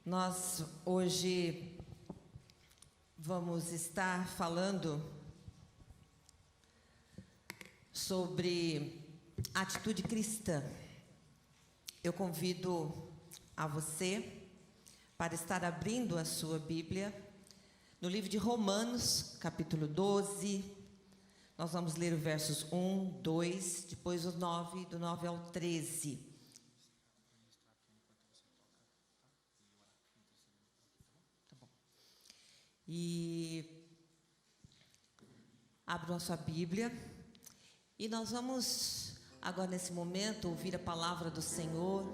Nós hoje vamos estar falando sobre atitude cristã. Eu convido a você para estar abrindo a sua Bíblia no livro de Romanos, capítulo 12. Nós vamos ler os versos 1, 2, depois os 9, do 9 ao 13. E abram a sua Bíblia e nós vamos agora nesse momento ouvir a palavra do Senhor.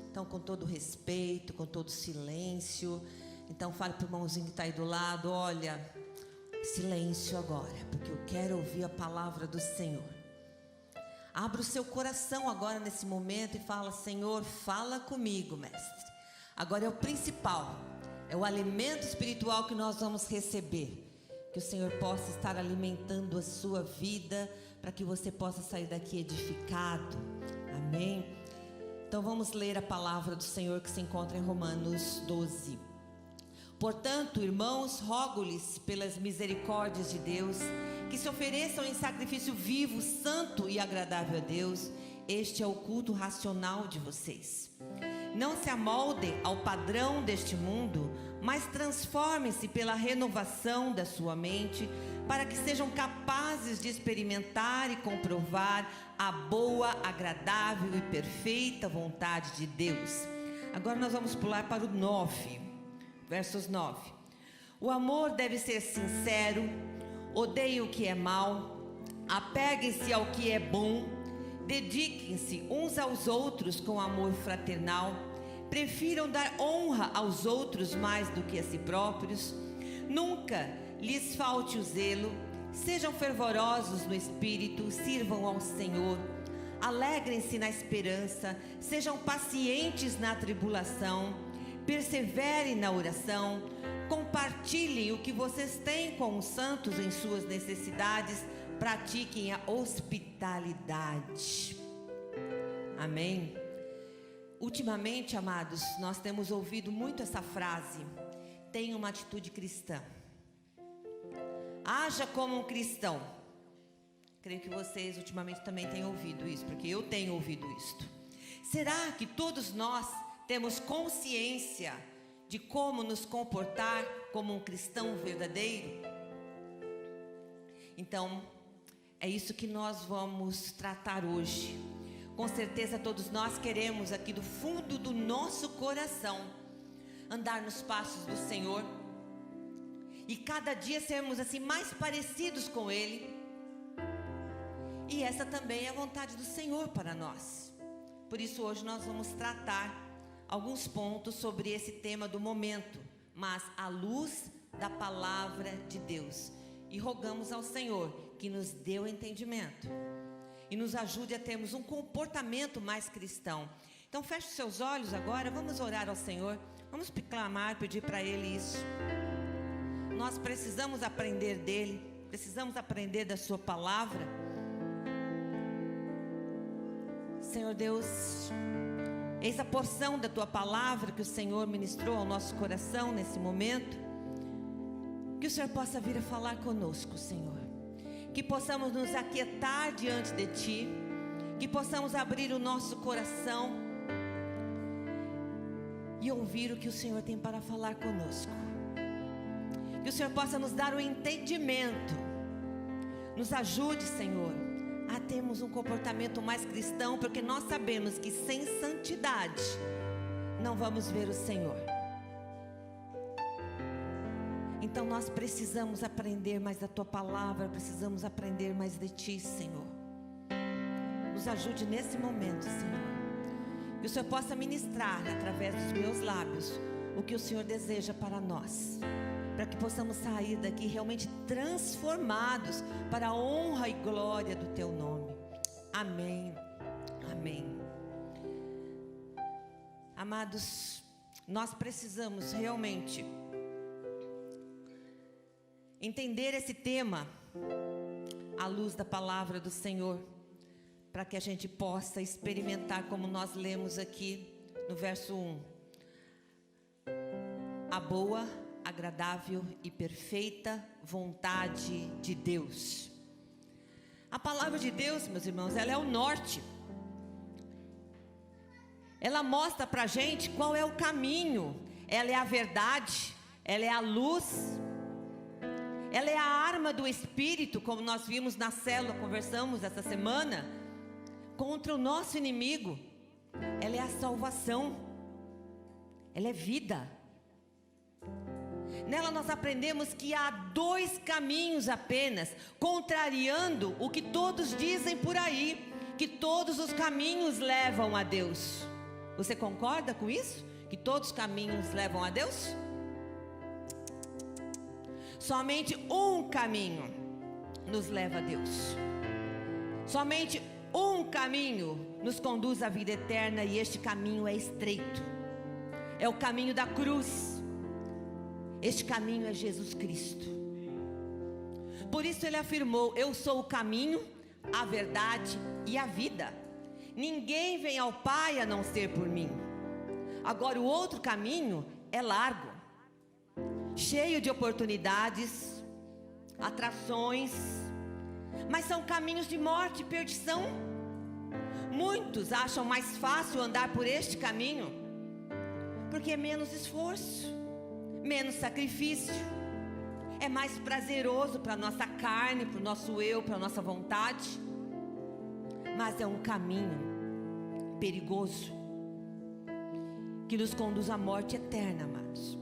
Então, com todo respeito, com todo silêncio. Então fale para o irmãozinho que está aí do lado: olha, silêncio agora, porque eu quero ouvir a palavra do Senhor. Abra o seu coração agora nesse momento e fala: Senhor, fala comigo, mestre. Agora é o principal, é o alimento espiritual que nós vamos receber. Que o Senhor possa estar alimentando a sua vida, para que você possa sair daqui edificado. Amém? Então vamos ler a palavra do Senhor que se encontra em Romanos 12. Portanto, irmãos, rogo-lhes pelas misericórdias de Deus, que se ofereçam em sacrifício vivo, santo e agradável a Deus. Este é o culto racional de vocês. Não se amoldem ao padrão deste mundo, mas transformem-se pela renovação da sua mente, para que sejam capazes de experimentar e comprovar a boa, agradável e perfeita vontade de Deus. Agora nós vamos pular para o 9, versos 9. O amor deve ser sincero, odeiem o que é mal, apeguem-se ao que é bom, dediquem-se uns aos outros com amor fraternal, prefiram dar honra aos outros mais do que a si próprios. Nunca lhes falte o zelo, sejam fervorosos no espírito, sirvam ao Senhor, alegrem-se na esperança, sejam pacientes na tribulação, perseverem na oração, compartilhem o que vocês têm com os santos em suas necessidades, pratiquem a hospitalidade. Amém? Ultimamente, amados, nós temos ouvido muito essa frase: tenha uma atitude cristã, haja como um cristão. Creio que vocês ultimamente também têm ouvido isso, porque eu tenho ouvido isto. Será que todos nós temos consciência de como nos comportar como um cristão verdadeiro? Então, é isso que nós vamos tratar hoje. Com certeza todos nós queremos aqui do fundo do nosso coração andar nos passos do Senhor e cada dia sermos assim mais parecidos com Ele. E essa também é a vontade do Senhor para nós. Por isso hoje nós vamos tratar alguns pontos sobre esse tema do momento, mas à luz da palavra de Deus. E rogamos ao Senhor que nos dê o entendimento e nos ajude a termos um comportamento mais cristão. Então feche os seus olhos agora, vamos orar ao Senhor, vamos clamar, pedir para Ele isso. Nós precisamos aprender dEle, precisamos aprender da Sua palavra. Senhor Deus, eis a porção da Tua palavra que o Senhor ministrou ao nosso coração nesse momento. Que o Senhor possa vir a falar conosco, Senhor. Que possamos nos aquietar diante de Ti, que possamos abrir o nosso coração e ouvir o que o Senhor tem para falar conosco. Que o Senhor possa nos dar o entendimento, nos ajude, Senhor, a termos um comportamento mais cristão, porque nós sabemos que sem santidade não vamos ver o Senhor. Então nós precisamos aprender mais da Tua palavra, precisamos aprender mais de Ti, Senhor. Nos ajude nesse momento, Senhor. Que o Senhor possa ministrar através dos meus lábios o que o Senhor deseja para nós, para que possamos sair daqui realmente transformados para a honra e glória do Teu nome. Amém. Amém. Amados, nós precisamos realmente entender esse tema à luz da palavra do Senhor, para que a gente possa experimentar como nós lemos aqui no verso 1. boa, agradável e perfeita vontade de Deus. A palavra de Deus, meus irmãos, ela é o norte. Ela mostra pra gente qual é o caminho. Ela é a verdade, ela é a luz, ela é a arma do Espírito, como nós vimos na célula, conversamos essa semana, contra o nosso inimigo. Ela é a salvação, ela é vida. Nela nós aprendemos que há 2 caminhos apenas, contrariando o que todos dizem por aí, que todos os caminhos levam a Deus. Você concorda com isso? Que todos os caminhos levam a Deus? Somente um caminho nos leva a Deus. Somente um caminho nos conduz à vida eterna, e este caminho é estreito. É o caminho da cruz. Este caminho é Jesus Cristo. Por isso ele afirmou: eu sou o caminho, a verdade e a vida. Ninguém vem ao Pai a não ser por mim. Agora o outro caminho é largo, cheio de oportunidades, atrações, mas são caminhos de morte e perdição. Muitos acham mais fácil andar por este caminho, porque é menos esforço, menos sacrifício, é mais prazeroso para a nossa carne, para o nosso eu, para a nossa vontade. Mas é um caminho perigoso, que nos conduz à morte eterna, amados.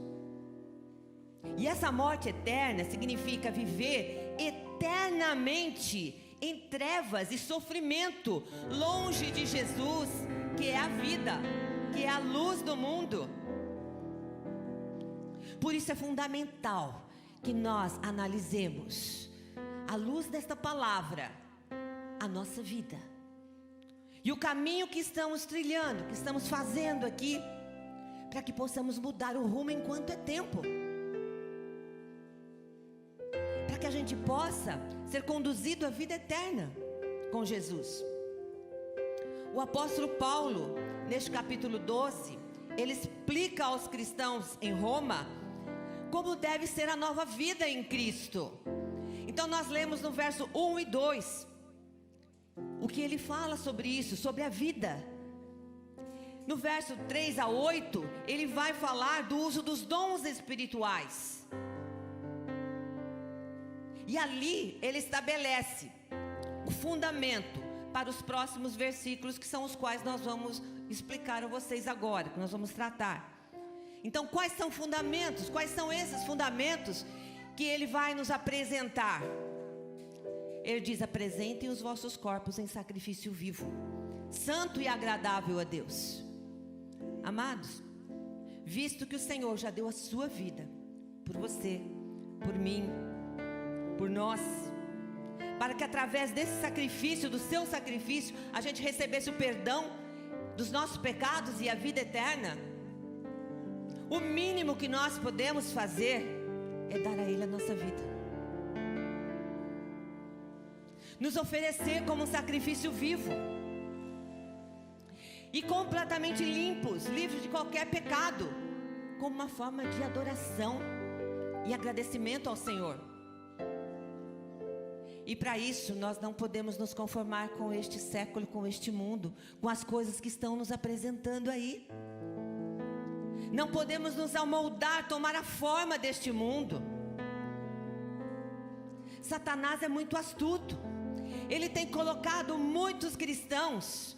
E essa morte eterna significa viver eternamente em trevas e sofrimento, longe de Jesus, que é a vida, que é a luz do mundo. Por isso é fundamental que nós analisemos, à luz desta palavra, a nossa vida e o caminho que estamos trilhando, que estamos fazendo aqui, para que possamos mudar o rumo enquanto é tempo, para que a gente possa ser conduzido à vida eterna com Jesus. O apóstolo Paulo, neste capítulo 12, ele explica aos cristãos em Roma como deve ser a nova vida em Cristo. Então nós lemos no verso 1 e 2 o que ele fala sobre isso, sobre a vida. No verso 3 a 8, ele vai falar do uso dos dons espirituais. E ali ele estabelece o fundamento para os próximos versículos, que são os quais nós vamos explicar a vocês agora, que nós vamos tratar. Então, quais são fundamentos? Quais são esses fundamentos que ele vai nos apresentar? Ele diz: apresentem os vossos corpos em sacrifício vivo, santo e agradável a Deus. Amados, visto que o Senhor já deu a sua vida por você, por mim, por nós, para que através desse sacrifício, do seu sacrifício, a gente recebesse o perdão dos nossos pecados e a vida eterna, o mínimo que nós podemos fazer é dar a Ele a nossa vida, nos oferecer como um sacrifício vivo e completamente limpos, livres de qualquer pecado, como uma forma de adoração e agradecimento ao Senhor. E para isso nós não podemos nos conformar com este século, com este mundo, com as coisas que estão nos apresentando aí. Não podemos nos amoldar, tomar a forma deste mundo. Satanás é muito astuto. Ele tem colocado muitos cristãos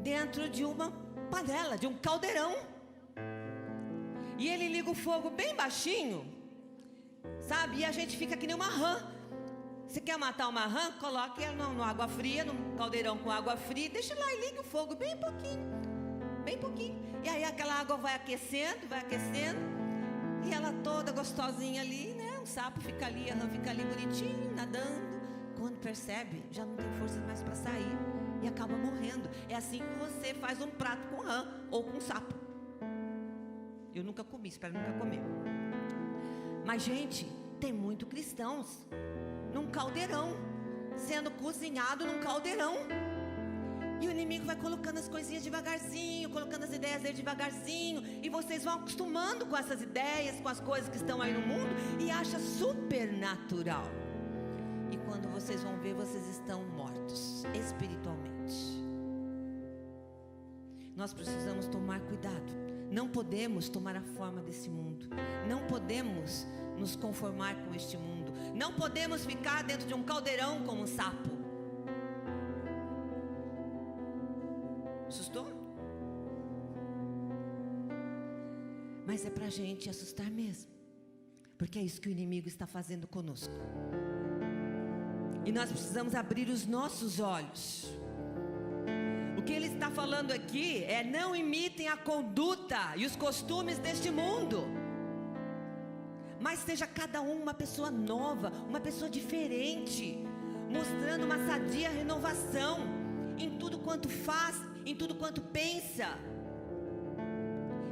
dentro de uma panela, de um caldeirão. E ele liga o fogo bem baixinho, sabe? E a gente fica que nem uma rã. Você quer matar uma rã? Coloque ela na água fria, num caldeirão com água fria, deixa lá e liga o fogo bem pouquinho, bem pouquinho. E aí aquela água vai aquecendo, e ela toda gostosinha ali, né? O sapo fica ali, a rã fica ali bonitinho, nadando. Quando percebe, já não tem força mais para sair e acaba morrendo. É assim que você faz um prato com rã ou com sapo. Eu nunca comi, espero nunca comer. Mas, gente, tem muito cristãos num caldeirão, sendo cozinhado num caldeirão. E o inimigo vai colocando as coisinhas devagarzinho, colocando as ideias dele devagarzinho, e vocês vão acostumando com essas ideias, com as coisas que estão aí no mundo, e acha super natural. E quando vocês vão ver, vocês estão mortos espiritualmente. Nós precisamos tomar cuidado. Não podemos tomar a forma desse mundo. Não podemos nos conformar com este mundo. Não podemos ficar dentro de um caldeirão como um sapo. Assustou? Mas é pra gente assustar mesmo, porque é isso que o inimigo está fazendo conosco. E nós precisamos abrir os nossos olhos. O que ele está falando aqui é: não imitem a conduta e os costumes deste mundo, mas seja cada um uma pessoa nova, uma pessoa diferente, mostrando uma sadia renovação em tudo quanto faz, em tudo quanto pensa.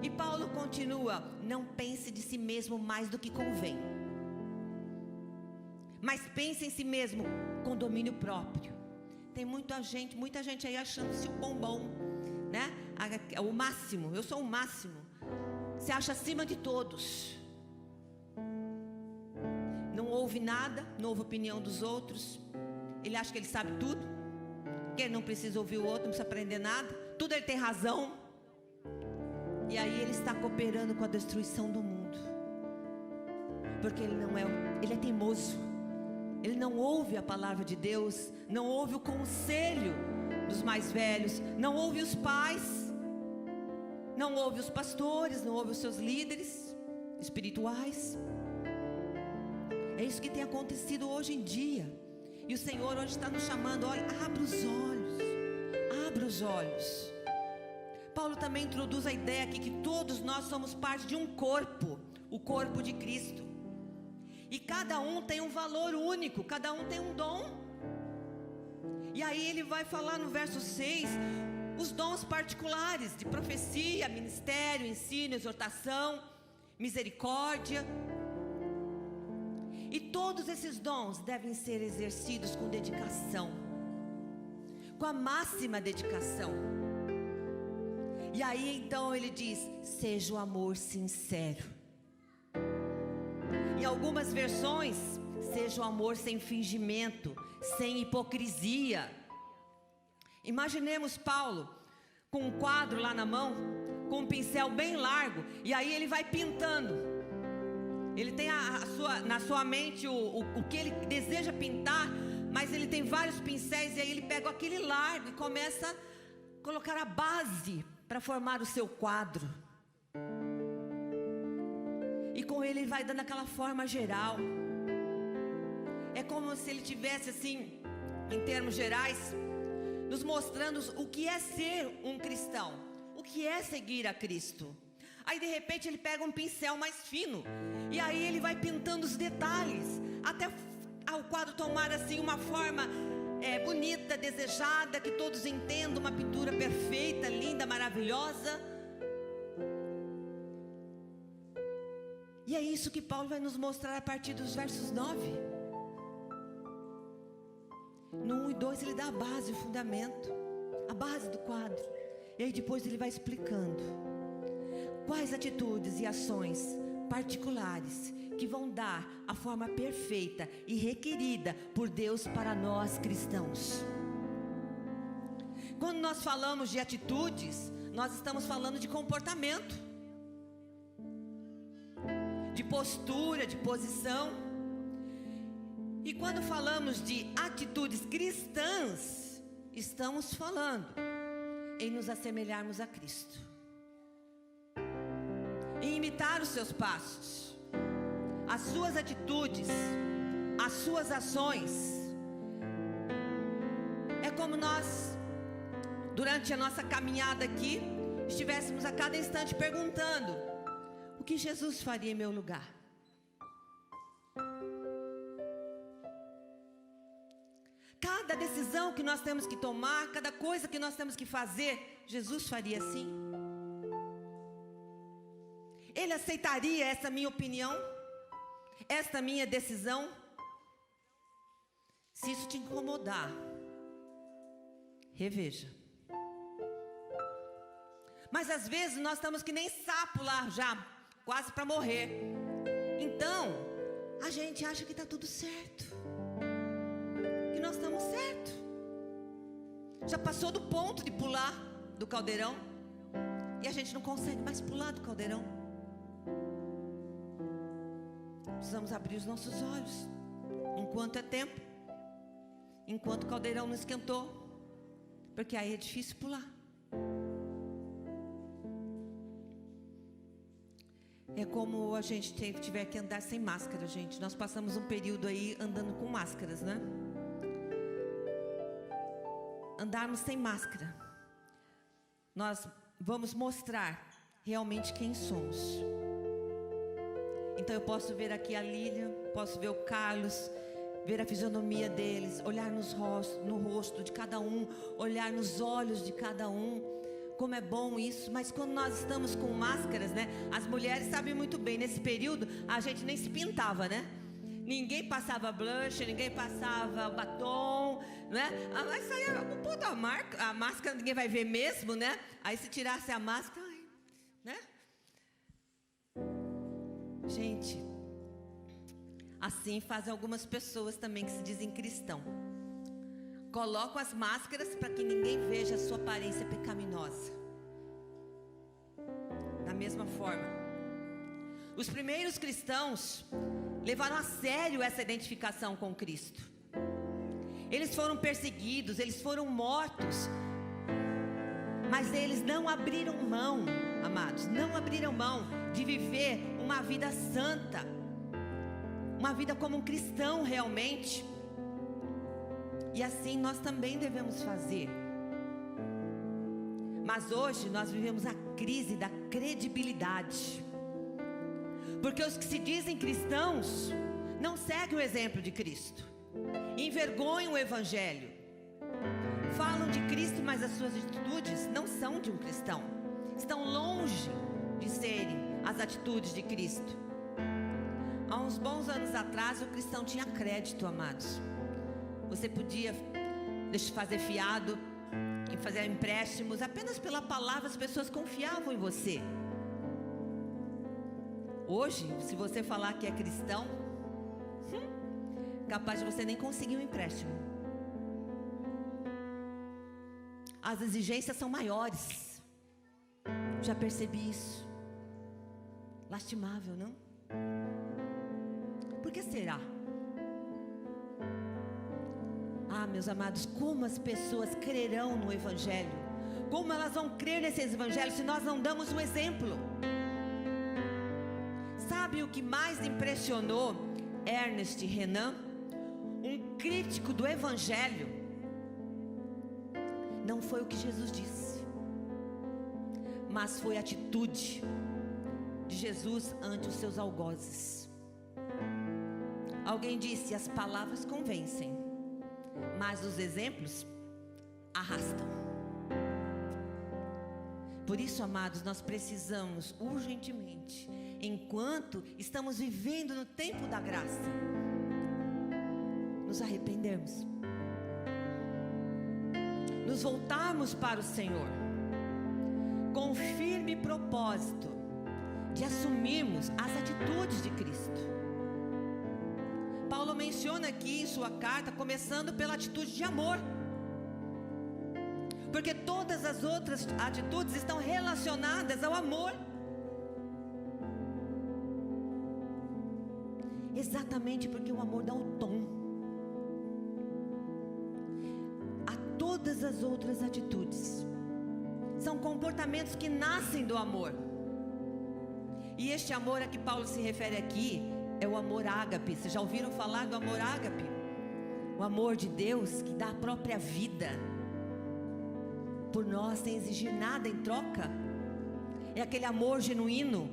E Paulo continua: não pense de si mesmo mais do que convém, mas pense em si mesmo com domínio próprio. Tem muita gente aí achando-se o bombom, né? O máximo, eu sou o máximo. Se acha acima de todos. Não ouve nada, não ouve a opinião dos outros. Ele acha que ele sabe tudo, que ele não precisa ouvir o outro, não precisa aprender nada. Tudo ele tem razão. E aí ele está cooperando com a destruição do mundo, porque ele é teimoso. Ele não ouve a palavra de Deus, não ouve o conselho dos mais velhos, não ouve os pais, não ouve os pastores, não ouve os seus líderes espirituais. É isso que tem acontecido hoje em dia. E o Senhor hoje está nos chamando: olha, abra os olhos, abra os olhos. Paulo também introduz a ideia aqui que todos nós somos parte de um corpo, o corpo de Cristo. E cada um tem um valor único, cada um tem um dom. E aí ele vai falar no verso 6, os dons particulares de profecia, ministério, ensino, exortação, misericórdia. E todos esses dons devem ser exercidos com dedicação, com a máxima dedicação. E aí então ele diz: seja o amor sincero. Em algumas versões, seja o amor sem fingimento, sem hipocrisia. Imaginemos Paulo com um quadro lá na mão, com um pincel bem largo, e aí ele vai pintando. Ele tem na sua mente o que ele deseja pintar, mas ele tem vários pincéis, e aí ele pega aquele largo e começa a colocar a base para formar o seu quadro. E com ele vai dando aquela forma geral. É como se ele tivesse assim, em termos gerais, nos mostrando o que é ser um cristão, o que é seguir a Cristo. Aí de repente ele pega um pincel mais fino, e aí ele vai pintando os detalhes, até o quadro tomar assim uma forma bonita, desejada, que todos entendam, uma pintura perfeita, linda, maravilhosa. E é isso que Paulo vai nos mostrar a partir dos versos 9. No 1 e 2 ele dá a base, o fundamento, a base do quadro. E aí depois ele vai explicando quais atitudes e ações particulares que vão dar a forma perfeita e requerida por Deus para nós cristãos. Quando nós falamos de atitudes, nós estamos falando de comportamento, de postura, de posição. E quando falamos de atitudes cristãs, estamos falando em nos assemelharmos a Cristo, em imitar os seus passos, as suas atitudes, as suas ações. É como nós, durante a nossa caminhada aqui, estivéssemos a cada instante perguntando: o que Jesus faria em meu lugar? Cada decisão que nós temos que tomar, cada coisa que nós temos que fazer, Jesus faria assim? Ele aceitaria essa minha opinião? Esta minha decisão? Se isso te incomodar, reveja. Mas às vezes nós estamos que nem sapo lá já, quase para morrer. Então, a gente acha que está tudo certo, que nós estamos certo. Já passou do ponto de pular do caldeirão e a gente não consegue mais pular do caldeirão. Precisamos abrir os nossos olhos enquanto é tempo, enquanto o caldeirão não esquentou, porque aí é difícil pular. É como a gente tiver que andar sem máscara, gente. Nós passamos um período aí andando com máscaras, né? Andarmos sem máscara, nós vamos mostrar realmente quem somos. Então eu posso ver aqui a Lília, posso ver o Carlos, ver a fisionomia deles, olhar no rosto de cada um, olhar nos olhos de cada um. Como é bom isso. Mas quando nós estamos com máscaras, né? As mulheres sabem muito bem, nesse período a gente nem se pintava, né? Ninguém passava blush, ninguém passava batom, né? Mas saía pô, a máscara ninguém vai ver mesmo, né? Aí se tirasse a máscara, né? Gente, assim fazem algumas pessoas também que se dizem cristão. Colocam as máscaras para que ninguém veja a sua aparência pecaminosa. Da mesma forma, os primeiros cristãos levaram a sério essa identificação com Cristo. Eles foram perseguidos, eles foram mortos, mas eles não abriram mão, amados, não abriram mão de viver uma vida santa, uma vida como um cristão realmente. E assim nós também devemos fazer. Mas hoje nós vivemos a crise da credibilidade, porque os que se dizem cristãos não seguem o exemplo de Cristo, envergonham o Evangelho, falam de Cristo, mas as suas atitudes não são de um cristão, estão longe de serem as atitudes de Cristo. Há uns bons anos atrás o cristão tinha crédito, amados. Você podia fazer fiado e fazer empréstimos apenas pela palavra, as pessoas confiavam em você. Hoje, se você falar que é cristão, capaz de você nem conseguir um empréstimo. As exigências são maiores. Já percebi isso. Lastimável, não? Por que será? Ah, meus amados, como as pessoas crerão no Evangelho? Como elas vão crer nesse Evangelho se nós não damos o exemplo? Sabe o que mais impressionou Ernest Renan, um crítico do Evangelho? Não foi o que Jesus disse, mas foi a atitude de Jesus ante os seus algozes. Alguém disse: as palavras convencem, mas os exemplos arrastam. Por isso, amados, nós precisamos urgentemente, enquanto estamos vivendo no tempo da graça, nos arrependermos, nos voltarmos para o Senhor, com o firme propósito de assumirmos as atitudes de Cristo. Paulo menciona aqui em sua carta, começando pela atitude de amor, porque todas as outras atitudes estão relacionadas ao amor. Exatamente porque o amor dá o tom a todas as outras atitudes. São comportamentos que nascem do amor. E este amor a que Paulo se refere aqui é o amor ágape. Vocês já ouviram falar do amor ágape? O amor de Deus que dá a própria vida por nós sem exigir nada em troca. É aquele amor genuíno,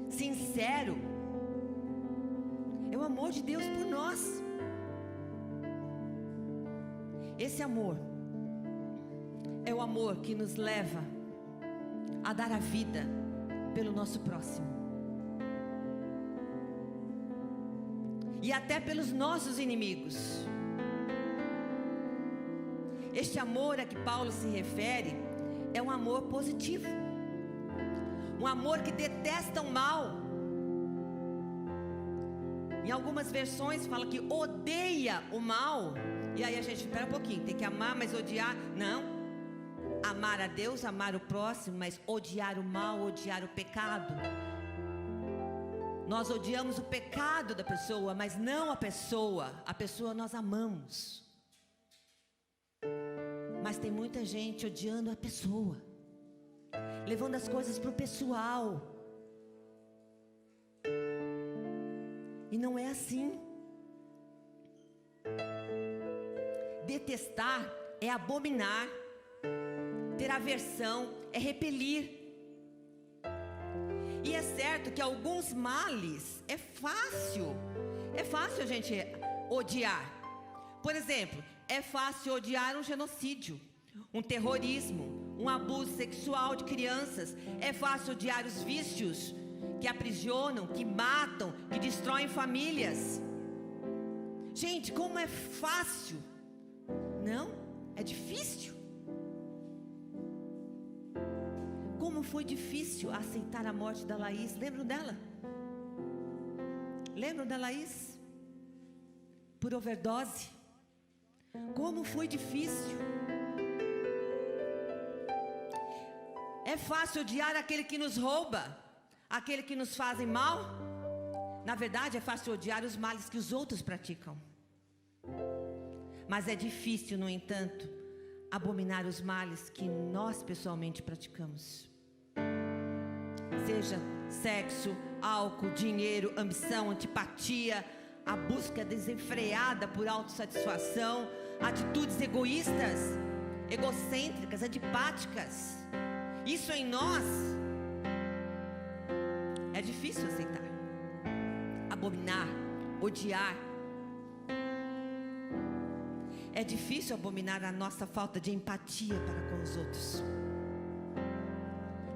sincero. É o amor de Deus por nós. Esse amor é o amor que nos leva a dar a vida pelo nosso próximo, e até pelos nossos inimigos. Este amor a que Paulo se refere é um amor positivo. um amor que detesta o mal. Em algumas versões fala que odeia o mal. E aí a gente, espera um pouquinho, tem que amar, mas odiar, não. Amar a Deus, amar o próximo, mas odiar o mal, odiar o pecado. Nós odiamos o pecado da pessoa, mas não a pessoa nós amamos. Mas tem muita gente odiando a pessoa, levando as coisas para o pessoal. E não é assim. Detestar é abominar, ter aversão é repelir. E é certo que alguns males é fácil a gente odiar. Por exemplo, é fácil odiar um genocídio, um terrorismo, um abuso sexual de crianças. É fácil odiar os vícios que aprisionam, que matam, que destroem famílias. Gente, como é fácil? Não, é difícil. Como foi difícil aceitar a morte da Laís. Lembram dela? Lembram da Laís? Por overdose. Como foi difícil. É fácil odiar aquele que nos rouba, aquele que nos fazem mal. Na verdade, é fácil odiar os males que os outros praticam. Mas é difícil, no entanto, abominar os males que nós pessoalmente praticamos. Seja sexo, álcool, dinheiro, ambição, antipatia, a busca desenfreada por autossatisfação, atitudes egoístas, egocêntricas, antipáticas. Isso em nós é difícil aceitar. Abominar, odiar. É difícil abominar a nossa falta de empatia para com os outros.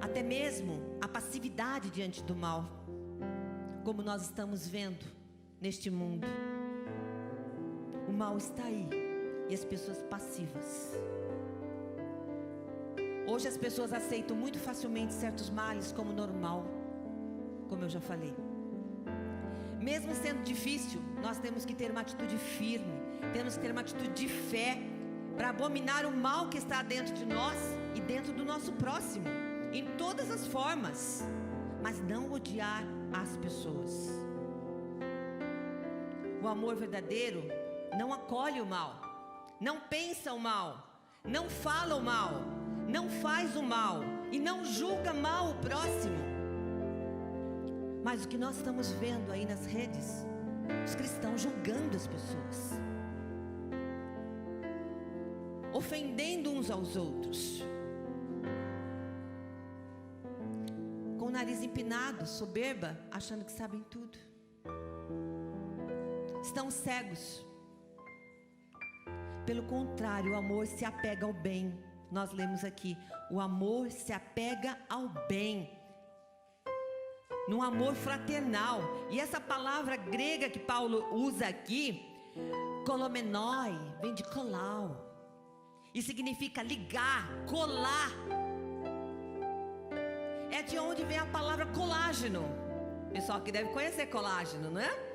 Até mesmo a passividade diante do mal, como nós estamos vendo neste mundo. O mal está aí e as pessoas passivas. Hoje as pessoas aceitam muito facilmente certos males como normal, como eu já falei. Mesmo sendo difícil, nós temos que ter uma atitude firme, temos que ter uma atitude de fé para abominar o mal que está dentro de nós e dentro do nosso próximo, em todas as formas, mas não odiar as pessoas. O amor verdadeiro não acolhe o mal, não pensa o mal, não fala o mal, não faz o mal e não julga mal o próximo. Mas o que nós estamos vendo aí nas redes, os cristãos julgando as pessoas, ofendendo uns aos outros, com o nariz empinado, soberba, achando que sabem tudo. Estão cegos. Pelo contrário, o amor se apega ao bem. Nós lemos aqui, o amor se apega ao bem, num amor fraternal. E essa palavra grega que Paulo usa aqui, kolomenoi, vem de colau, e significa ligar, colar. É de onde vem a palavra colágeno. Pessoal que deve conhecer colágeno, não é?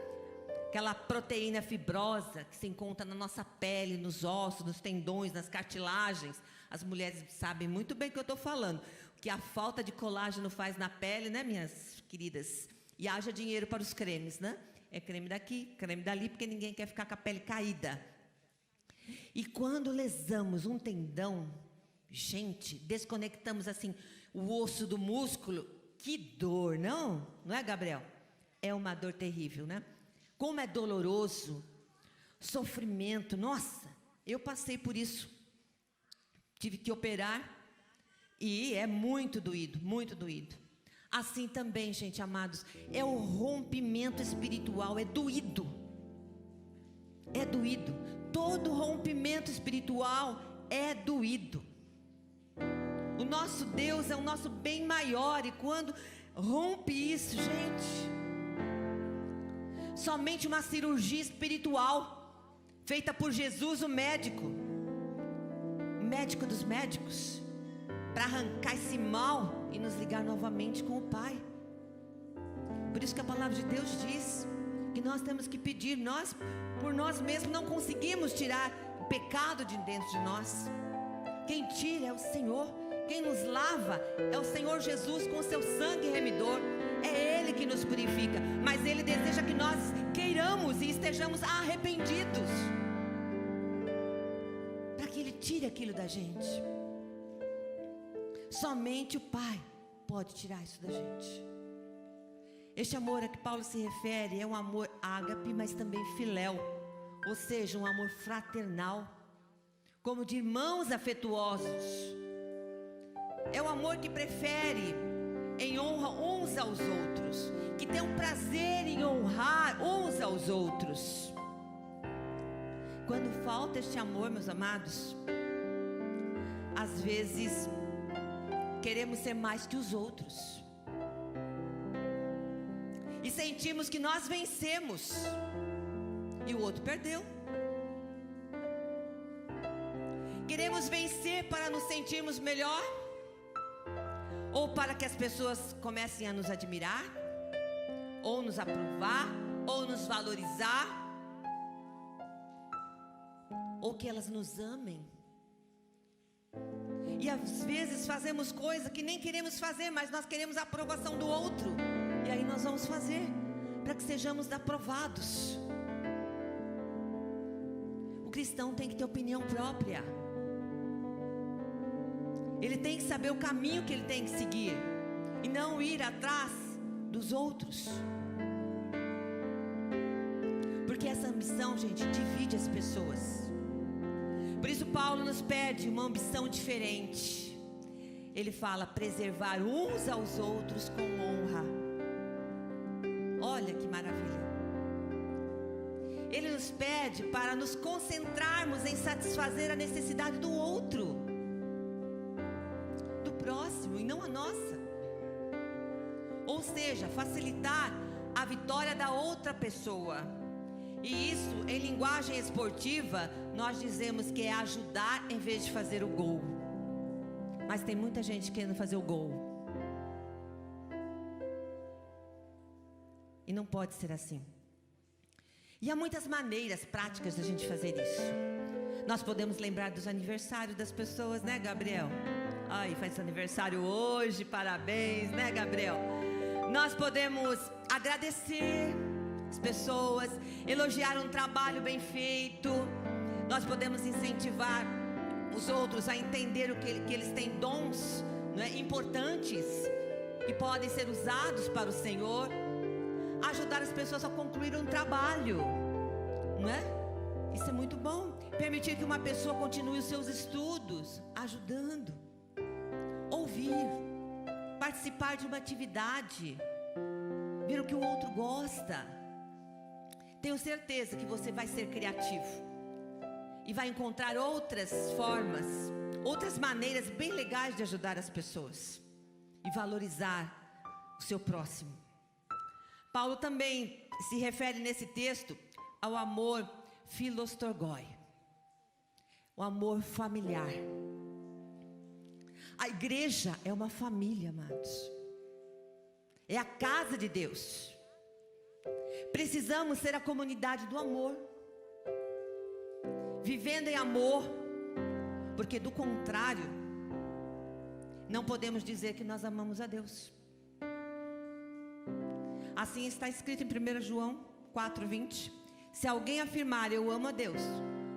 Aquela proteína fibrosa que se encontra na nossa pele, nos ossos, nos tendões, nas cartilagens. As mulheres sabem muito bem o que eu estou falando. O que a falta de colágeno faz na pele, né, minhas queridas? E haja dinheiro para os cremes, né? É creme daqui, creme dali, porque ninguém quer ficar com a pele caída. E quando lesamos um tendão, gente, desconectamos assim o osso do músculo, que dor, não? Não é, Gabriel? É uma dor terrível, né? Como é doloroso, sofrimento. Nossa, eu passei por isso. Tive que operar e é muito doído, muito doído. Assim também, gente, amados, é o rompimento espiritual, é doído. É doído. Todo rompimento espiritual é doído. O nosso Deus é o nosso bem maior, e quando rompe isso, gente, somente uma cirurgia espiritual feita por Jesus, o médico dos médicos, para arrancar esse mal e nos ligar novamente com o Pai. Por isso que a palavra de Deus diz que nós temos que pedir. Nós, por nós mesmos, não conseguimos tirar o pecado de dentro de nós. Quem tira é o Senhor. Quem nos lava é o Senhor Jesus com o seu sangue remidor. É Ele que nos purifica. Mas Ele deseja que nós queiramos e estejamos arrependidos, para que Ele tire aquilo da gente. Somente o Pai pode tirar isso da gente. Este amor a que Paulo se refere é um amor ágape, mas também filéu, ou seja, um amor fraternal, como de irmãos afetuosos. É um amor que prefere em honra uns aos outros, que tem um prazer em honrar uns aos outros. Quando falta este amor, meus amados, às vezes queremos ser mais que os outros e sentimos que nós vencemos e o outro perdeu. Queremos vencer para nos sentirmos melhor, ou para que as pessoas comecem a nos admirar, ou nos aprovar, ou nos valorizar, ou que elas nos amem. E às vezes fazemos coisas que nem queremos fazer, mas nós queremos a aprovação do outro. E aí nós vamos fazer, para que sejamos aprovados. O cristão tem que ter opinião própria. Ele tem que saber o caminho que ele tem que seguir, e não ir atrás dos outros. Porque essa ambição, gente, divide as pessoas. Por isso Paulo nos pede uma ambição diferente. Ele fala: preservar uns aos outros com honra. Olha que maravilha. Ele nos pede para nos concentrarmos em satisfazer a necessidade do outro, do próximo, e não a nossa. Ou seja, facilitar a vitória da outra pessoa. E isso, em linguagem esportiva, nós dizemos que é ajudar em vez de fazer o gol. Mas tem muita gente querendo fazer o gol, e não pode ser assim. E há muitas maneiras práticas da gente fazer isso. Nós podemos lembrar dos aniversários das pessoas, né, Gabriel? Ai, faz aniversário hoje, parabéns, né, Gabriel? Nós podemos agradecer as pessoas, elogiar um trabalho bem feito. Nós podemos incentivar os outros a entender que eles têm dons, né, importantes, e podem ser usados para o Senhor. Ajudar as pessoas a concluir um trabalho, não é? Isso é muito bom. Permitir que uma pessoa continue os seus estudos, ajudando. Ouvir, participar de uma atividade, ver o que o outro gosta. Tenho certeza que você vai ser criativo e vai encontrar outras formas, outras maneiras bem legais de ajudar as pessoas e valorizar o seu próximo. Paulo também se refere nesse texto ao amor filostorgoi, o amor familiar. A igreja é uma família, amados. É a casa de Deus. Precisamos ser a comunidade do amor, vivendo em amor, porque do contrário, não podemos dizer que nós amamos a Deus. Assim está escrito em 1 João 4:20. Se alguém afirmar eu amo a Deus,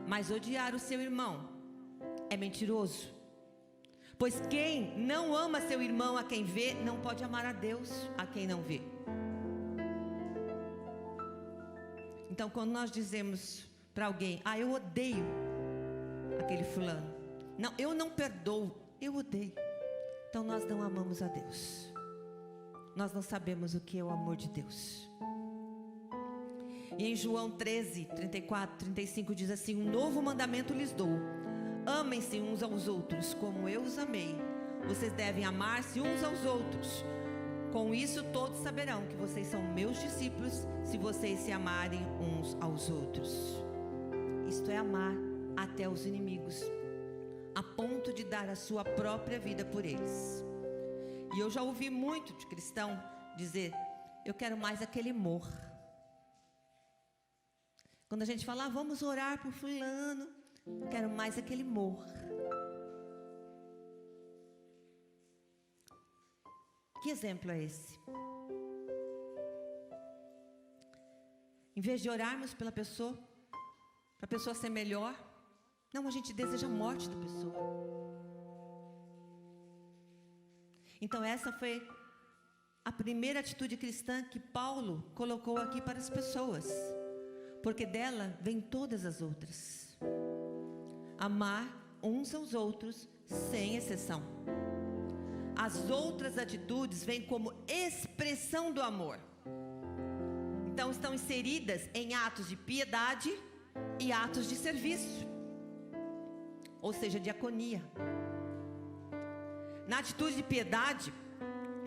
mas odiar o seu irmão, é mentiroso. Pois quem não ama seu irmão a quem vê, não pode amar a Deus a quem não vê. Então, quando nós dizemos para alguém: ah, eu odeio aquele fulano, não, eu não perdoo, eu odeio, então nós não amamos a Deus. Nós não sabemos o que é o amor de Deus. E em João 13, 34, 35 diz assim: um novo mandamento lhes dou: amem-se uns aos outros como eu os amei. Vocês devem amar-se uns aos outros. Com isso todos saberão que vocês são meus discípulos, se vocês se amarem uns aos outros. Isto é amar até os inimigos, a ponto de dar a sua própria vida por eles. E eu já ouvi muito de cristão dizer: eu quero mais aquele amor. Quando a gente fala, vamos orar por fulano, eu quero mais aquele amor. Que exemplo é esse? Em vez de orarmos pela pessoa, para a pessoa ser melhor, não, a gente deseja a morte da pessoa. Então essa foi a primeira atitude cristã que Paulo colocou aqui para as pessoas, porque dela vem todas as outras. Amar uns aos outros sem exceção. As outras atitudes vêm como expressão do amor. Então estão inseridas em atos de piedade e atos de serviço, ou seja, diaconia. Na atitude de piedade,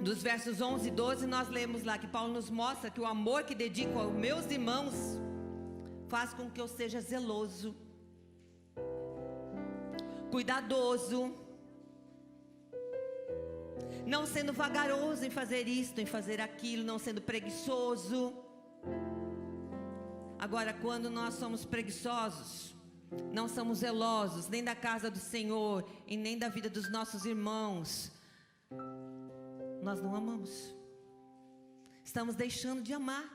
dos versos 11 e 12, nós lemos lá que Paulo nos mostra que o amor que dedico aos meus irmãos faz com que eu seja zeloso, cuidadoso, não sendo vagaroso em fazer isto, em fazer aquilo, não sendo preguiçoso. Agora, quando nós somos preguiçosos, não somos zelosos nem da casa do Senhor e nem da vida dos nossos irmãos, nós não amamos. Estamos deixando de amar.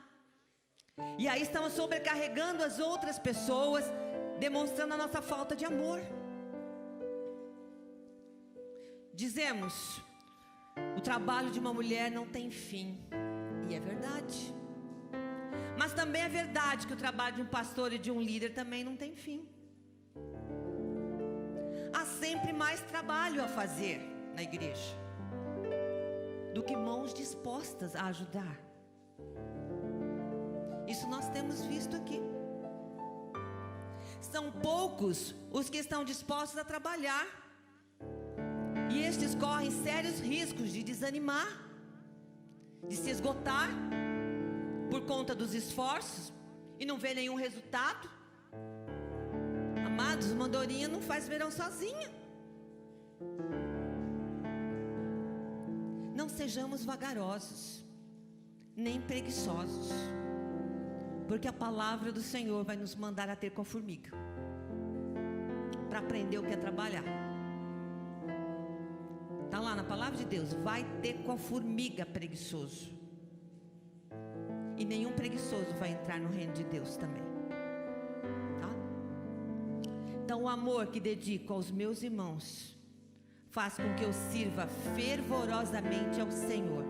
E aí estamos sobrecarregando as outras pessoas, demonstrando a nossa falta de amor. Dizemos: o trabalho de uma mulher não tem fim. E é verdade. Mas também é verdade que o trabalho de um pastor e de um líder também não tem fim. Há sempre mais trabalho a fazer na igreja do que mãos dispostas a ajudar. Isso nós temos visto aqui. São poucos os que estão dispostos a trabalhar, e estes correm sérios riscos de desanimar, de se esgotar por conta dos esforços e não ver nenhum resultado. Amados, uma andorinha não faz verão sozinha. Não sejamos vagarosos, nem preguiçosos, porque a palavra do Senhor vai nos mandar a ter com a formiga, para aprender o que é trabalhar. Está lá na palavra de Deus: vai ter com a formiga, preguiçoso. E nenhum preguiçoso vai entrar no reino de Deus também, tá? Então o amor que dedico aos meus irmãos faz com que eu sirva fervorosamente ao Senhor.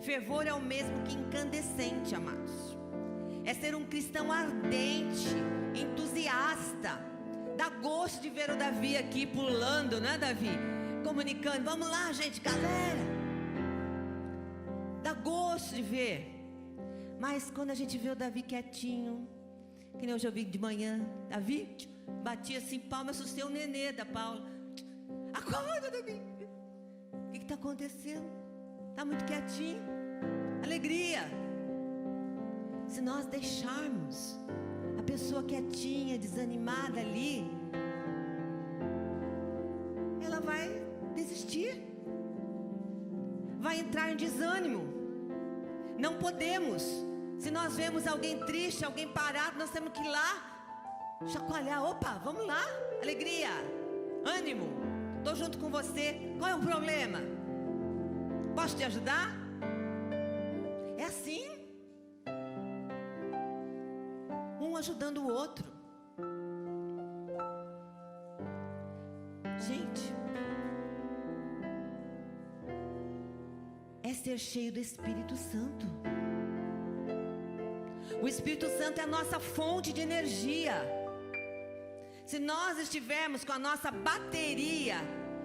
Fervor é o mesmo que incandescente, amados. É ser um cristão ardente, entusiasta. Dá gosto de ver o Davi aqui pulando, né, Davi? Comunicando: vamos lá, gente, galera. Dá gosto de ver. Mas quando a gente vê o Davi quietinho, que nem eu já vi de manhã, Davi batia assim palma, assustei o nenê da Paula. Acorda, Davi. O que está acontecendo? Está muito quietinho. Alegria. Se nós deixarmos a pessoa quietinha, desanimada ali, ela vai desistir, vai entrar em desânimo. Não podemos. Se nós vemos alguém triste, alguém parado, nós temos que ir lá chacoalhar. Opa, vamos lá, alegria, ânimo, estou junto com você. Qual é o problema? Posso te ajudar? É assim, um ajudando o outro. Gente, é ser cheio do Espírito Santo. O Espírito Santo é a nossa fonte de energia. Se nós estivermos com a nossa bateria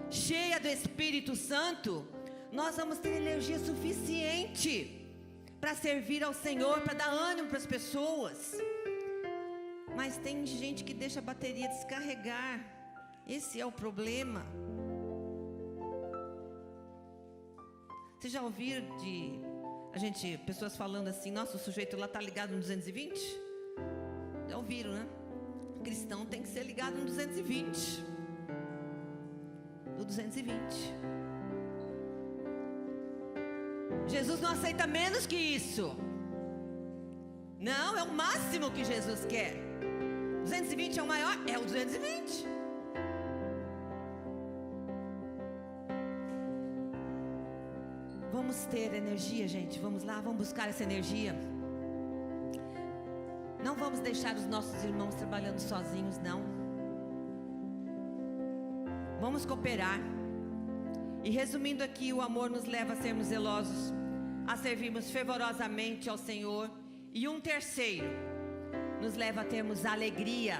cheia do Espírito Santo, nós vamos ter energia suficiente para servir ao Senhor, para dar ânimo para as pessoas. Mas tem gente que deixa a bateria descarregar. Esse é o problema. Vocês já ouviram pessoas falando assim: nossa, o sujeito lá está ligado no 220? Já ouviram, né? O cristão tem que ser ligado no 220. o 220. Jesus não aceita menos que isso. Não, é o máximo que Jesus quer. 220 é o maior? É o 220. Vamos ter energia, gente. Vamos lá, vamos buscar essa energia. Não vamos deixar os nossos irmãos trabalhando sozinhos, não. Vamos cooperar. E resumindo aqui, o amor nos leva a sermos zelosos, a servirmos fervorosamente ao Senhor. E um terceiro, nos leva a termos alegria.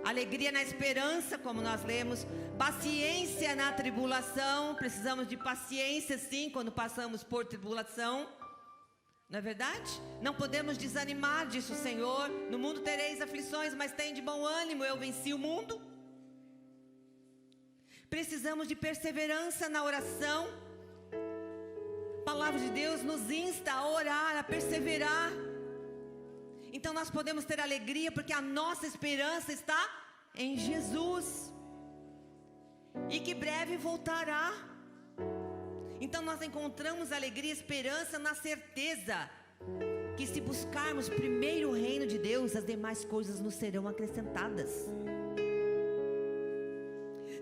Alegria na esperança, como nós lemos. Paciência na tribulação. Precisamos de paciência, sim, quando passamos por tribulação. Não é verdade? Não podemos desanimar, disse o Senhor. No mundo tereis aflições, mas tem de bom ânimo, eu venci o mundo. Precisamos de perseverança na oração. A palavra de Deus nos insta a orar, a perseverar. Então nós podemos ter alegria porque a nossa esperança está em Jesus, e que breve voltará. Então nós encontramos alegria e esperança na certeza que se buscarmos primeiro o reino de Deus, as demais coisas nos serão acrescentadas.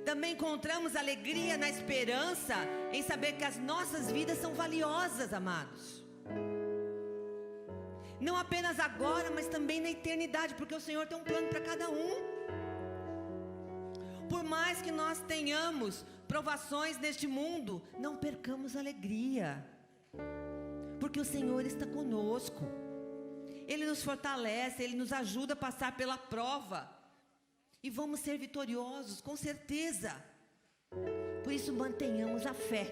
Também encontramos alegria na esperança em saber que as nossas vidas são valiosas, amados. Não apenas agora, mas também na eternidade, porque o Senhor tem um plano para cada um. Por mais que nós tenhamos provações neste mundo, não percamos a alegria, porque o Senhor está conosco. Ele nos fortalece, Ele nos ajuda a passar pela prova, e vamos ser vitoriosos, com certeza. Por isso mantenhamos a fé,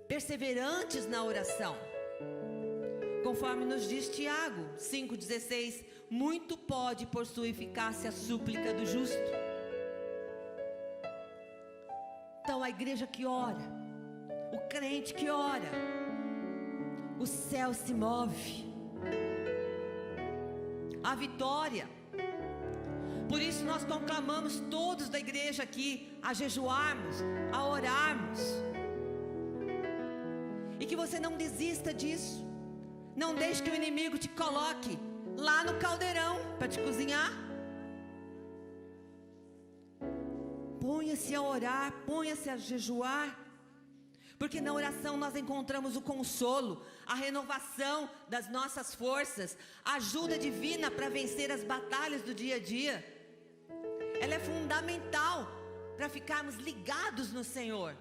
perseverantes na oração, conforme nos diz Tiago 5,16, muito pode por sua eficácia a súplica do justo. Então a igreja que ora, o crente que ora, o céu se move, a vitória. Por isso nós conclamamos todos da igreja aqui a jejuarmos, a orarmos, e que você não desista disso. Não deixe que o inimigo te coloque lá no caldeirão para te cozinhar. Ponha-se a orar, ponha-se a jejuar, porque na oração nós encontramos o consolo, a renovação das nossas forças, a ajuda divina para vencer as batalhas do dia a dia. Ela é fundamental para ficarmos ligados no Senhor,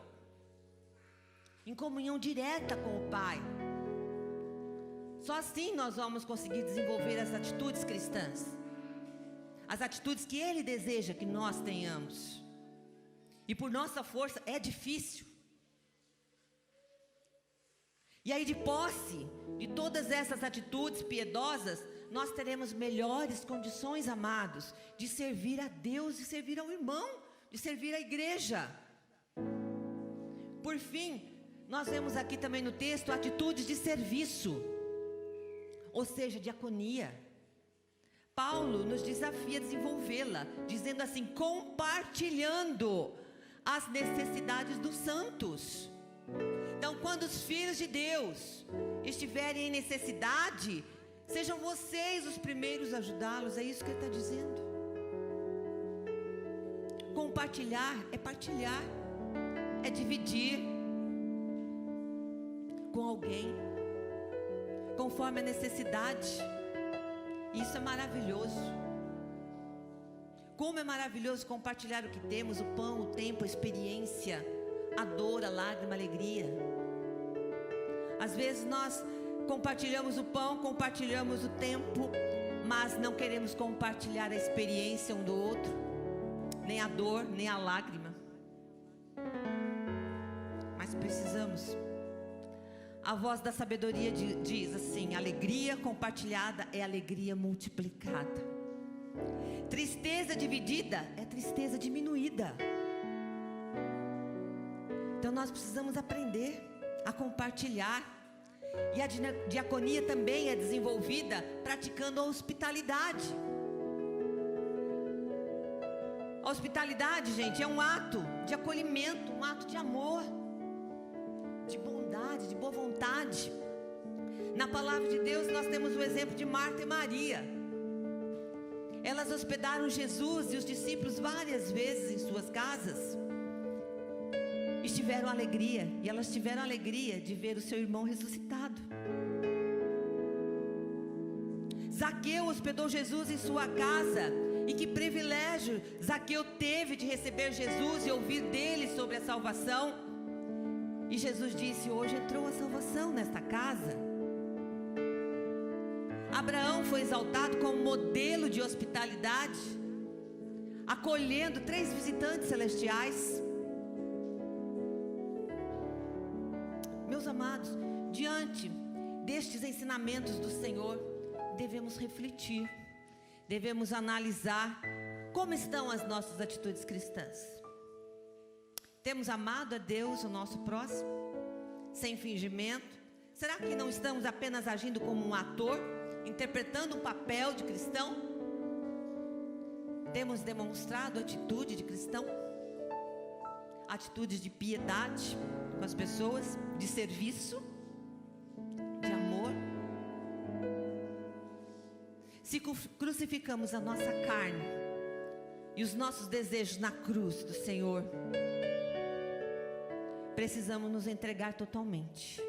em comunhão direta com o Pai. Só assim nós vamos conseguir desenvolver as atitudes cristãs, as atitudes que Ele deseja que nós tenhamos. E por nossa força é difícil. E aí, de posse de todas essas atitudes piedosas, nós teremos melhores condições, amados, de servir a Deus e servir ao irmão, de servir a igreja. Por fim, nós vemos aqui também no texto atitudes de serviço, ou seja, diaconia. Paulo nos desafia a desenvolvê-la, dizendo assim, compartilhando as necessidades dos santos. Então, quando os filhos de Deus estiverem em necessidade, sejam vocês os primeiros a ajudá-los. É isso que ele está dizendo. Compartilhar é partilhar, é dividir com alguém, conforme a necessidade. Isso é maravilhoso. Como é maravilhoso compartilhar o que temos, o pão, o tempo, a experiência, a dor, a lágrima, a alegria. Às vezes nós compartilhamos o pão, compartilhamos o tempo, mas não queremos compartilhar a experiência um do outro, nem a dor, nem a lágrima. Mas precisamos. A voz da sabedoria diz assim: alegria compartilhada é alegria multiplicada. Tristeza dividida é tristeza diminuída. Então nós precisamos aprender a compartilhar. E a diaconia também é desenvolvida praticando a hospitalidade. Hospitalidade, gente, é um ato de acolhimento, um ato de amor, de bondade, de boa vontade. Na palavra de Deus nós temos o exemplo de Marta e Maria. Elas hospedaram Jesus e os discípulos várias vezes em suas casas. E tiveram alegria, e elas tiveram alegria de ver o seu irmão ressuscitado. Zaqueu hospedou Jesus em sua casa. E que privilégio Zaqueu teve de receber Jesus e ouvir dele sobre a salvação. E Jesus disse: hoje entrou a salvação nesta casa. Abraão foi exaltado como modelo de hospitalidade, acolhendo 3 visitantes celestiais. Meus amados, diante destes ensinamentos do Senhor, devemos refletir, devemos analisar como estão as nossas atitudes cristãs. Temos amado a Deus, o nosso próximo, sem fingimento? Será que não estamos apenas agindo como um ator, interpretando um papel de cristão? Temos demonstrado atitude de cristão? Atitudes de piedade com as pessoas, de serviço, de amor? Se crucificamos a nossa carne e os nossos desejos na cruz do Senhor, precisamos nos entregar totalmente.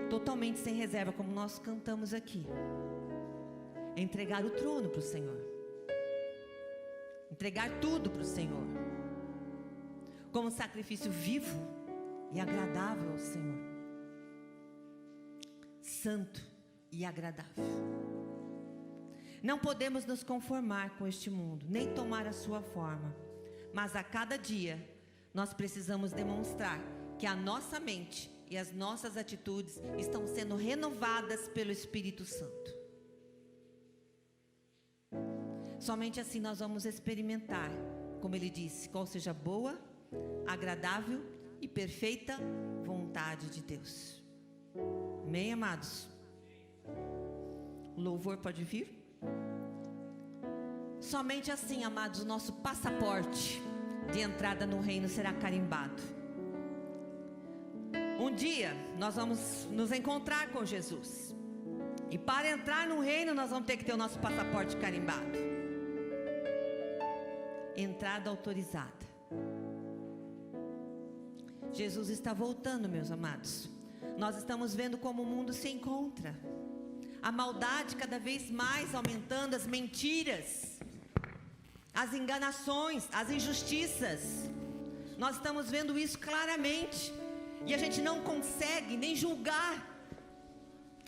Totalmente sem reserva, como nós cantamos aqui. Entregar o trono para o Senhor. Entregar tudo para o Senhor. Como sacrifício vivo e agradável ao Senhor. Santo e agradável. Não podemos nos conformar com este mundo, nem tomar a sua forma. Mas a cada dia, nós precisamos demonstrar que a nossa mente e as nossas atitudes estão sendo renovadas pelo Espírito Santo. Somente assim nós vamos experimentar, como ele disse, qual seja a boa, agradável e perfeita vontade de Deus. Amém, amados? O louvor pode vir? Somente assim, amados, o nosso passaporte de entrada no reino será carimbado. Um dia nós vamos nos encontrar com Jesus. E para entrar no reino nós vamos ter que ter o nosso passaporte carimbado. Entrada autorizada. Jesus está voltando, meus amados. Nós estamos vendo como o mundo se encontra. A maldade cada vez mais aumentando, as mentiras, as enganações, as injustiças. Nós estamos vendo isso claramente. E a gente não consegue nem julgar.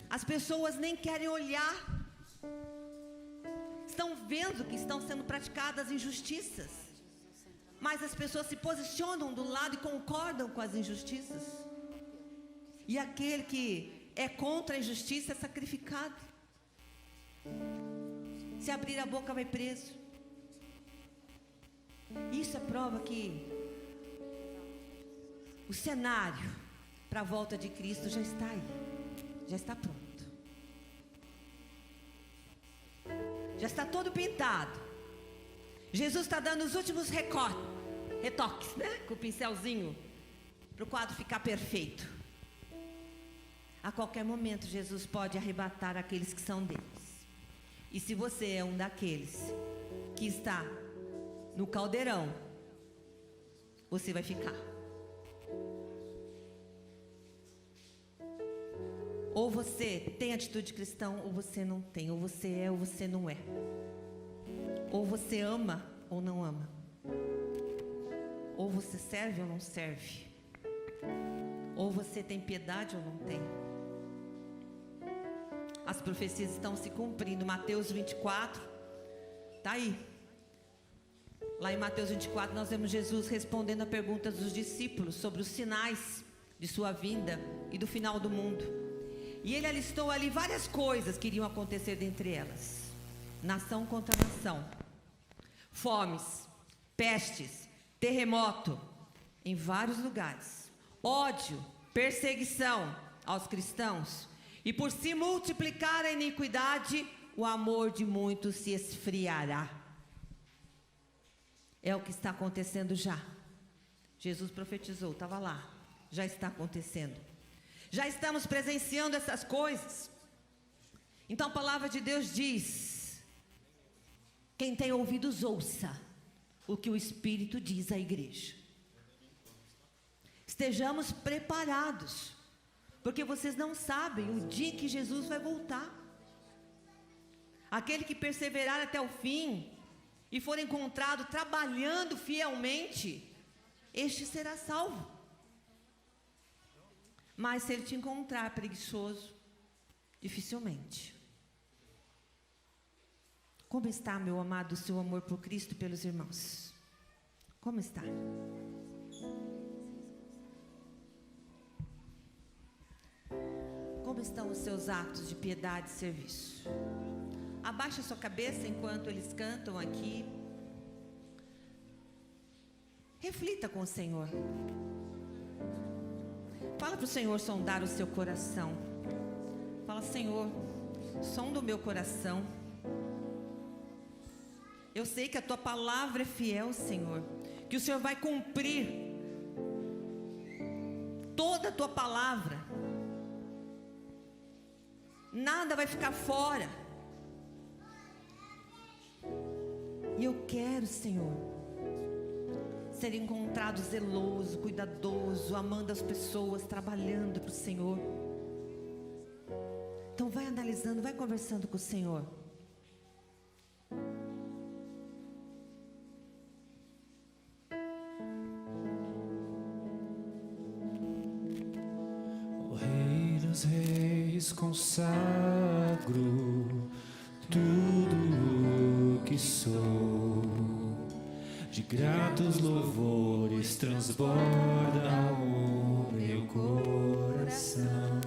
As pessoas nem querem olhar. Estão vendo que estão sendo praticadas injustiças. Mas as pessoas se posicionam do lado e concordam com as injustiças. E aquele que é contra a injustiça é sacrificado. Se abrir a boca vai preso. Isso é prova que o cenário para a volta de Cristo já está aí, já está pronto, já está todo pintado. Jesus está dando os últimos retoques, né? Com o pincelzinho, para o quadro ficar perfeito. A qualquer momento Jesus pode arrebatar aqueles que são deles. E se você é um daqueles que está no caldeirão, você vai ficar. Ou você tem atitude cristã, ou você não tem. Ou você é, ou você não é. Ou você ama, ou não ama. Ou você serve, ou não serve. Ou você tem piedade, ou não tem. As profecias estão se cumprindo. Mateus 24, está aí. Lá em Mateus 24 nós vemos Jesus respondendo a perguntas dos discípulos sobre os sinais de sua vinda e do final do mundo. E ele alistou ali várias coisas que iriam acontecer dentre elas. Nação contra nação. Fomes, pestes, terremoto em vários lugares. Ódio, perseguição aos cristãos. E por se multiplicar a iniquidade, o amor de muitos se esfriará. É o que está acontecendo já. Jesus profetizou, estava lá. Já está acontecendo. Já estamos presenciando essas coisas. Então a palavra de Deus diz: quem tem ouvidos, ouça o que o Espírito diz à igreja. Estejamos preparados, porque vocês não sabem o dia que Jesus vai voltar. Aquele que perseverar até o fim e for encontrado trabalhando fielmente, este será salvo. Mas se ele te encontrar preguiçoso, dificilmente. Como está, meu amado, o seu amor por Cristo e pelos irmãos? Como está? Como estão os seus atos de piedade e serviço? Abaixa sua cabeça enquanto eles cantam aqui. Reflita com o Senhor. Fala para o Senhor sondar o seu coração. Fala: Senhor, sonda o meu coração. Eu sei que a tua palavra é fiel, Senhor, que o Senhor vai cumprir toda a tua palavra. Nada vai ficar fora. E eu quero, Senhor, ser encontrado zeloso, cuidadoso, amando as pessoas, trabalhando para o Senhor. Então vai analisando, vai conversando com o Senhor. O Rei dos Reis, consagro tudo o que sou. De gratos louvores transborda o meu coração.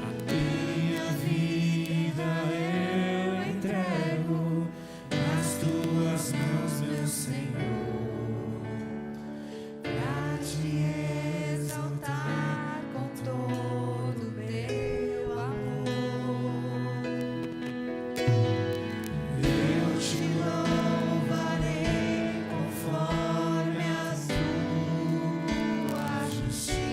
A minha vida eu entrego nas tuas mãos, meu Senhor, pra te exaltar com todo o meu amor. Eu te louvarei conforme a tua justiça.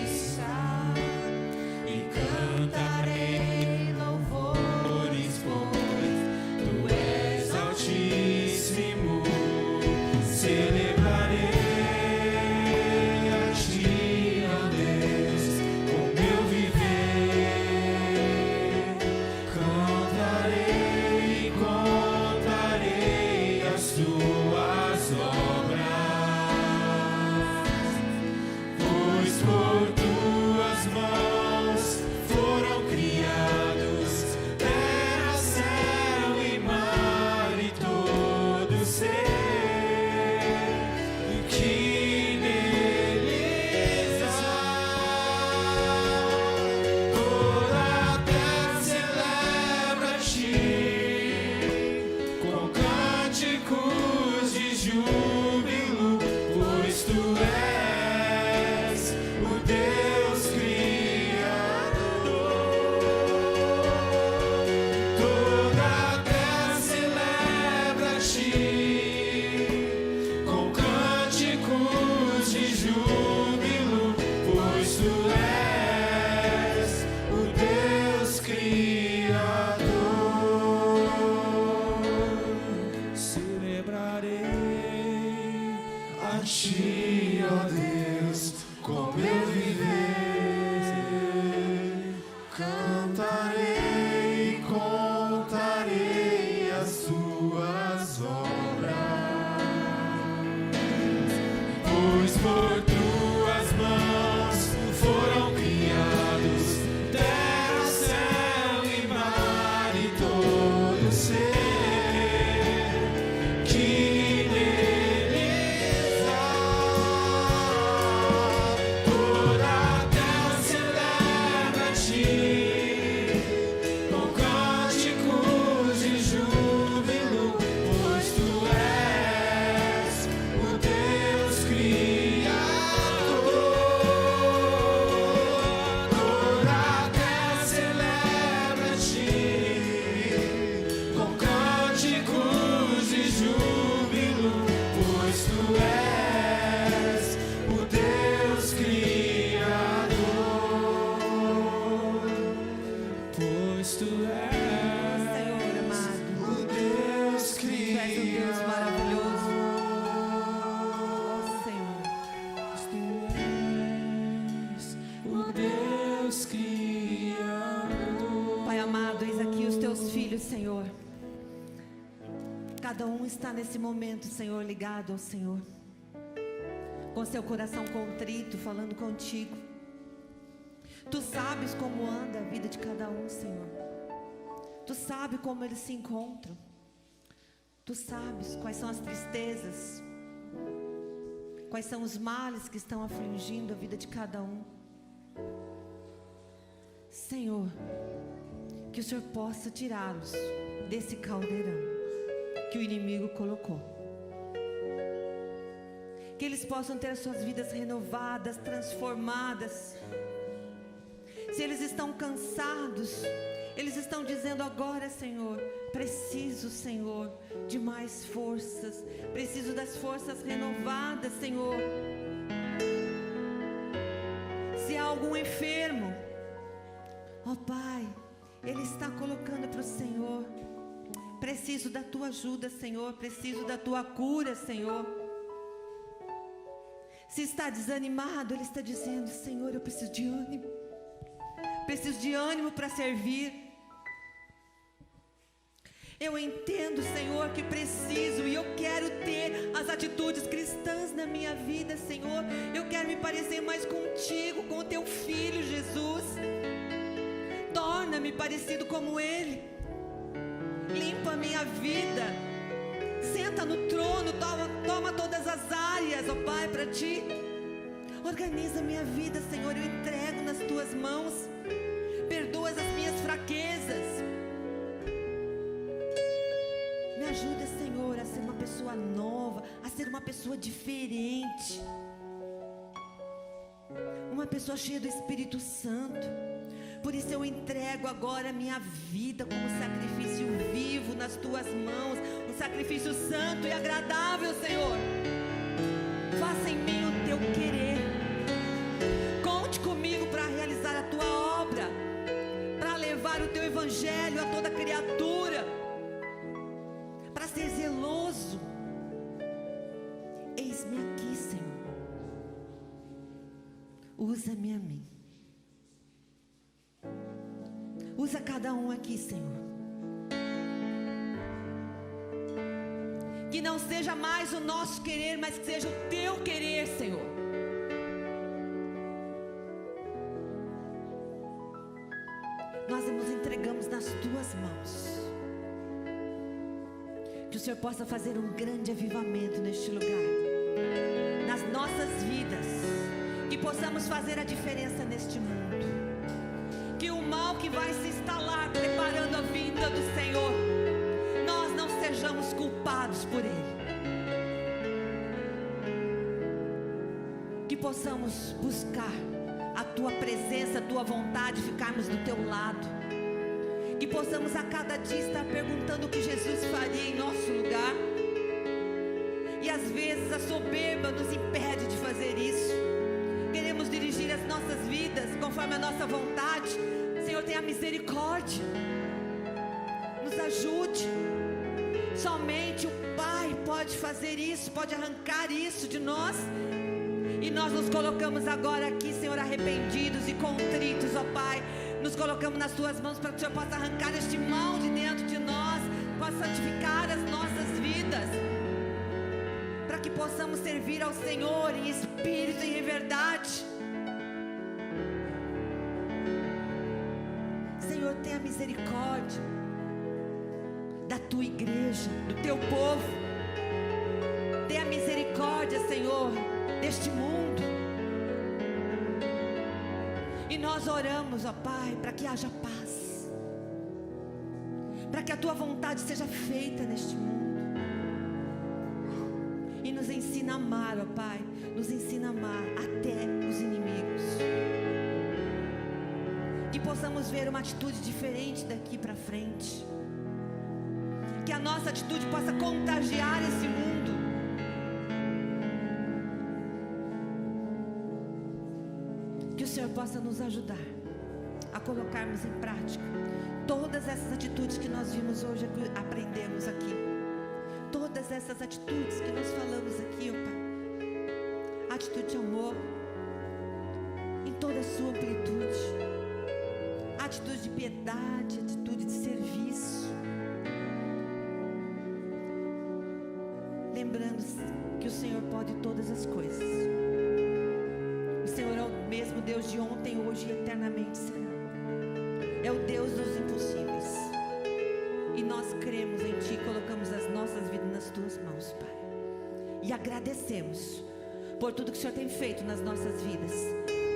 Deus Criador. Pai amado, eis aqui os teus filhos, Senhor. Cada um está nesse momento, Senhor, ligado ao Senhor, com seu coração contrito, falando contigo. Tu sabes como anda a vida de cada um, Senhor. Tu sabes como eles se encontram. Tu sabes quais são as tristezas, quais são os males que estão afligindo a vida de cada um. Senhor, que o Senhor possa tirá-los desse caldeirão que o inimigo colocou. Que eles possam ter as suas vidas renovadas, transformadas. Se eles estão cansados, eles estão dizendo agora, Senhor, preciso, Senhor, de mais forças. Preciso das forças renovadas, Senhor. Se há algum enfermo, ó Pai, ele está colocando para o Senhor. Preciso da tua ajuda, Senhor. Preciso da tua cura, Senhor. Se está desanimado, ele está dizendo: Senhor, eu preciso de ânimo. Preciso de ânimo para servir. Eu entendo, Senhor, que preciso e eu quero ter as atitudes cristãs na minha vida, Senhor. Eu quero me parecer mais contigo, com o teu Filho, Jesus. Torna-me parecido como Ele. Limpa a minha vida. Senta no trono, toma todas as áreas, ó Pai, para Ti. Organiza a minha vida, Senhor, eu entrego nas Tuas mãos. Perdoa as minhas fraquezas. Me ajuda, Senhor, a ser uma pessoa nova, a ser uma pessoa diferente. Uma pessoa cheia do Espírito Santo. Por isso eu entrego agora a minha vida como sacrifício vivo nas Tuas mãos. Um sacrifício santo e agradável, Senhor. Faça em mim o Teu querer. Conte comigo para realizar a Tua obra, para levar o Teu Evangelho a toda criatura, para ser zeloso. Eis-me aqui, Senhor. Usa-me a mim. Usa cada um aqui, Senhor. Que não seja mais o nosso querer, mas que seja o Teu querer, Senhor. Nós nos entregamos nas Tuas mãos. Que o Senhor possa fazer um grande avivamento neste lugar, nas nossas vidas. Que possamos fazer a diferença neste mundo. Que o mal que vai se instalar preparando a vinda do Senhor, nós não sejamos culpados por ele. Que possamos buscar a Tua presença, a Tua vontade, ficarmos do Teu lado. Que possamos a cada dia estar perguntando o que Jesus faria em nosso lugar. E às vezes a soberba nos impede de fazer isso. Queremos dirigir as nossas vidas conforme a nossa vontade. Senhor, tenha misericórdia. Nos ajude. Somente o Pai pode fazer isso, pode arrancar isso de nós. E nós nos colocamos agora aqui, Senhor, arrependidos e contritos, ó Pai. Nos colocamos nas Tuas mãos para que o Senhor possa arrancar este mal de dentro de nós, possa santificar as nossas vidas, para que possamos servir ao Senhor em espírito e em verdade. Senhor, tenha misericórdia da Tua igreja, do Teu povo. Tenha misericórdia, Senhor, deste mundo. E nós oramos, ó Pai, para que haja paz, para que a Tua vontade seja feita neste mundo. E nos ensina a amar, ó Pai, nos ensina a amar até os inimigos. Que possamos ver uma atitude diferente daqui para frente. Que a nossa atitude possa contagiar esse mundo. Que o Senhor possa nos ajudar a colocarmos em prática todas essas atitudes que nós vimos hoje, que aprendemos aqui. Todas essas atitudes que nós falamos aqui, ó Pai. Atitude de amor em toda a sua amplitude, atitude de piedade, atitude de serviço, lembrando que o Senhor pode todas as coisas. O Senhor é o mesmo Deus de ontem, hoje e eternamente será. É o Deus dos impossíveis. E nós cremos em Ti, colocamos as nossas vidas nas Tuas mãos, Pai. E agradecemos por tudo que o Senhor tem feito nas nossas vidas,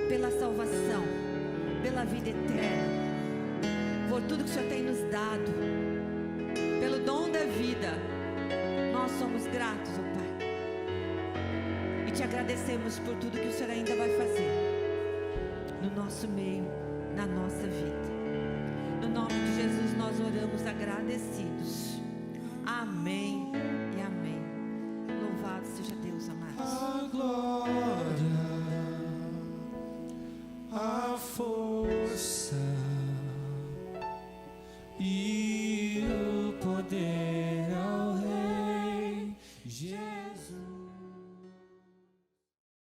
pela salvação, pela vida eterna, por tudo que o Senhor tem nos dado, pelo dom da vida. Nós somos gratos, ó Pai. E te agradecemos por tudo que o Senhor ainda vai fazer no nosso meio, na nossa vida. No nome de Jesus nós oramos agradecidos. Amém e amém. Louvado seja Deus, amados.